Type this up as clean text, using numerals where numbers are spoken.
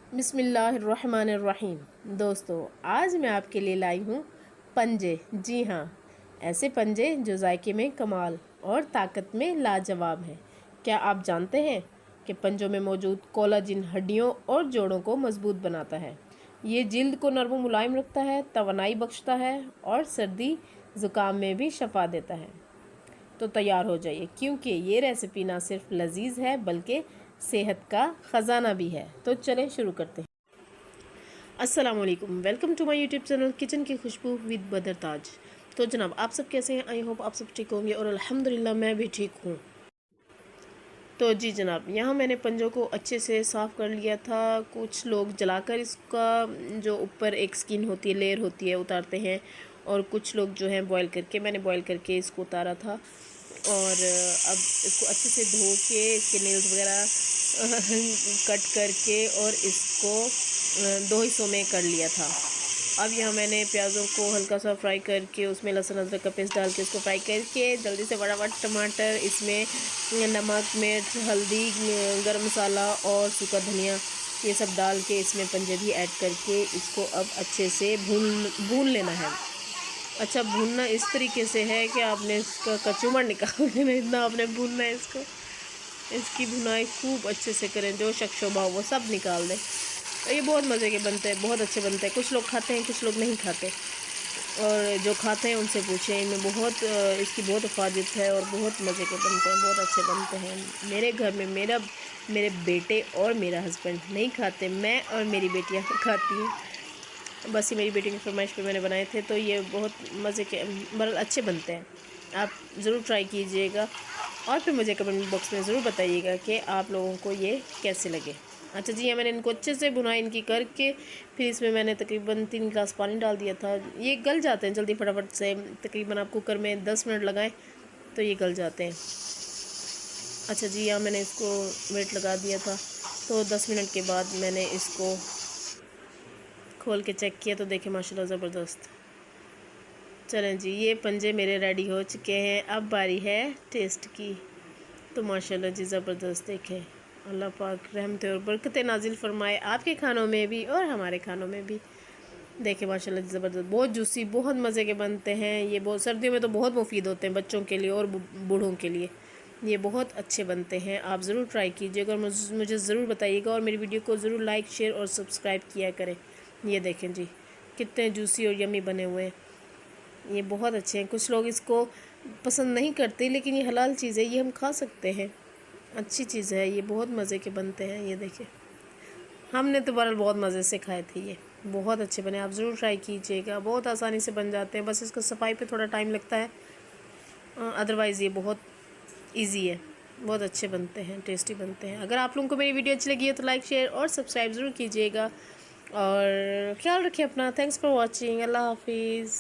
बिस्मिल्लाहिर्रहमानिर्रहीम। दोस्तों, आज मैं आपके लिए लाई हूँ पंजे। जी हाँ, ऐसे पंजे जो जायके में कमाल और ताकत में लाजवाब हैं। क्या आप जानते हैं कि पंजों में मौजूद कोलाजिन हड्डियों और जोड़ों को मजबूत बनाता है। ये जिल्द को नरम व मुलायम रखता है, तवानाई बख्शता है और सर्दी ज़ुकाम में भी शफा देता है। तो तैयार हो जाइए, क्योंकि ये रेसिपी ना सिर्फ लजीज है बल्कि सेहत का ख़जाना भी है। तो चलें शुरू करते हैं। अस्सलाम वालेकुम, welcome to my YouTube channel kitchen की खुशबू विद बदर ताज। तो जनाब, आप सब कैसे हैं? आई होप आप सब ठीक होंगे और अल्हम्दुलिल्लाह मैं भी ठीक हूँ। तो जी जनाब, यहाँ मैंने पंजों को अच्छे से साफ़ कर लिया था। कुछ लोग जलाकर इसका जो ऊपर एक स्किन होती है, लेयर होती है, उतारते हैं, और कुछ लोग जो है बॉईल करके, मैंने बॉईल करके इसको उतारा था। और अब इसको अच्छे से धो के इसके नेल्स वगैरह कट करके और इसको दो हिस्सों में कर लिया था। अब यहाँ मैंने प्याज़ों को हल्का सा फ्राई करके उसमें लहसुन अदरक का पेस्ट डाल के इसको फ्राई करके जल्दी से फटाफट टमाटर, इसमें नमक, मिर्च, हल्दी, गरम मसाला और सूखा धनिया ये सब डाल के इसमें पंजे भी ऐड करके इसको अब अच्छे से भून लेना है। अच्छा, भूनना इस तरीके से है कि आपने इसका कचूमर निकाल देना, इतना आपने भूनना है इसको। इसकी भुनाई खूब अच्छे से करें, जो शक्शोबा वो सब निकाल दें। और ये बहुत मज़े के बनते हैं, बहुत अच्छे बनते हैं। कुछ लोग खाते हैं, कुछ लोग नहीं खाते, और जो खाते हैं उनसे पूछें। इनमें बहुत इसकी बहुत अफादियत है और बहुत मज़े के बनते हैं, बहुत अच्छे बनते हैं। मेरे घर में मेरे बेटे और मेरा हस्बैंड नहीं खाते, मैं और मेरी बेटियाँ खाती हैं। बस ये मेरी बेटी की फरमाइश पे मैंने बनाए थे। तो ये बहुत मज़े के मतलब अच्छे बनते हैं। आप ज़रूर ट्राई कीजिएगा और फिर मुझे कमेंट बॉक्स में ज़रूर बताइएगा कि आप लोगों को ये कैसे लगे। अच्छा जी, मैंने इनको अच्छे से भुनाई इनकी करके फिर इसमें मैंने तकरीबन 3 गिलास पानी डाल दिया था। ये गल जाते हैं जल्दी फटाफट से। तकरीबन आप कुकर में 10 मिनट लगाएं तो ये गल जाते हैं। अच्छा जी, यहाँ मैंने इसको वेट लगा दिया था। तो 10 मिनट के बाद मैंने इसको खोल के चेक किया तो देखें माशाल्लाह ज़बरदस्त। चलें जी, ये पंजे मेरे रेडी हो चुके हैं। अब बारी है टेस्ट की। तो माशाल्लाह जी ज़बरदस्त। देखें, अल्लाह पाक रहमतें और बरकतें नाजिल फरमाए आपके खानों में भी और हमारे खानों में भी। देखें माशाल्लाह जी ज़बरदस्त, बहुत जूसी, बहुत मज़े के बनते हैं। ये बहुत सर्दियों में तो बहुत मुफीद होते हैं बच्चों के लिए और बूढ़ों के लिए। ये बहुत अच्छे बनते हैं। आप ज़रूर ट्राई कीजिएगा और मुझे ज़रूर बताइएगा, और मेरी वीडियो को ज़रूर लाइक, शेयर और सब्सक्राइब किया करें। ये देखें जी, कितने जूसी और यमी बने हुए हैं। ये बहुत अच्छे हैं। कुछ लोग इसको पसंद नहीं करते, लेकिन ये हलाल चीज़ है, ये हम खा सकते हैं, अच्छी चीज़ है। ये बहुत मज़े के बनते हैं। ये देखिए, हमने तो बहरहाल बहुत मज़े से खाए थे। ये बहुत अच्छे बने, आप ज़रूर ट्राई कीजिएगा। बहुत आसानी से बन जाते हैं, बस इसको सफाई पे थोड़ा टाइम लगता है। अदरवाइज़ ये बहुत इजी है, बहुत अच्छे बनते हैं, टेस्टी बनते हैं। अगर आप लोगों को मेरी वीडियो अच्छी लगी है तो लाइक, शेयर और सब्सक्राइब ज़रूर कीजिएगा। और ख्याल रखिए अपना। Thanks for watching. अल्लाह हाफिज़।